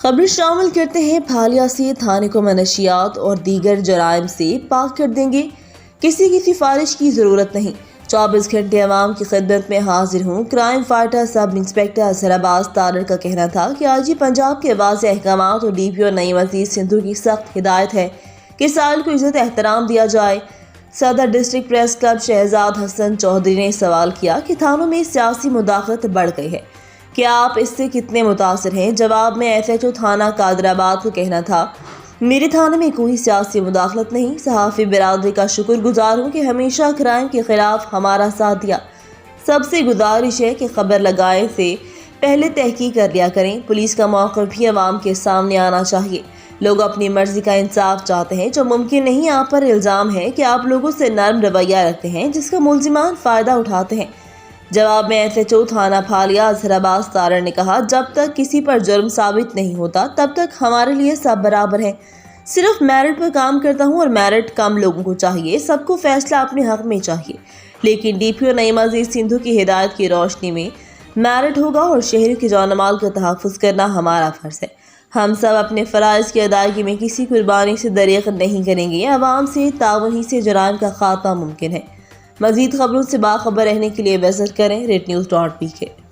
خبر شامل کرتے ہیں پھالیا سے تھانے کو منشیات اور دیگر جرائم سے پاک کر دیں گے، کسی کی سفارش کی ضرورت نہیں، 24 گھنٹے عوام کی خدمت میں حاضر ہوں۔ Crime fighter sub inspector Azhar Abbas Tarar کا کہنا تھا کہ آج ہی پنجاب کے واضح احکامات اور DPO نعیم عزیز سندھو کی سخت ہدایت ہے کہ سائل کو عزت احترام دیا جائے۔ صدر ڈسٹرکٹ پریس کلب شہزاد حسن چودھری نے سوال کیا کہ تھانوں میں سیاسی مداخلت بڑھ گئی ہے، کیا آپ اس سے کتنے متاثر ہیں؟ جواب میں SHO تھانہ قادرآباد کا کہنا تھا، میرے تھانے میں کوئی سیاسی مداخلت نہیں، صحافی برادری کا شکر گزار ہوں کہ ہمیشہ کرائم کے خلاف ہمارا ساتھ دیا۔ سب سے گزارش ہے کہ خبر لگائے سے پہلے تحقیق کر لیا کریں۔ پولیس کا موقف بھی عوام کے سامنے آنا چاہیے۔ لوگ اپنی مرضی کا انصاف چاہتے ہیں، جو ممکن نہیں۔ آپ پر الزام ہے کہ آپ لوگوں سے نرم رویہ رکھتے ہیں، جس کا ملزمان فائدہ اٹھاتے ہیں۔ جواب میں SHO تھانہ پھالیا اظہر عباس تارڑ نے کہا، جب تک کسی پر جرم ثابت نہیں ہوتا تب تک ہمارے لیے سب برابر ہیں۔ صرف میرٹ پر کام کرتا ہوں اور میرٹ کم لوگوں کو چاہیے، سب کو فیصلہ اپنے حق میں چاہیے، لیکن DPO نعیم عزیز سندھو کی ہدایت کی روشنی میں میرٹ ہوگا اور شہریوں کے جان و مال کا تحفظ کرنا ہمارا فرض ہے۔ ہم سب اپنے فرائض کی ادائیگی میں کسی قربانی سے دریغ نہیں کریں گے۔ عوام سے تعاون ہی سے جرائم کا خاتمہ ممکن ہے۔ مزید خبروں سے باخبر رہنے کے لیے وزٹ کریں rednews.pk۔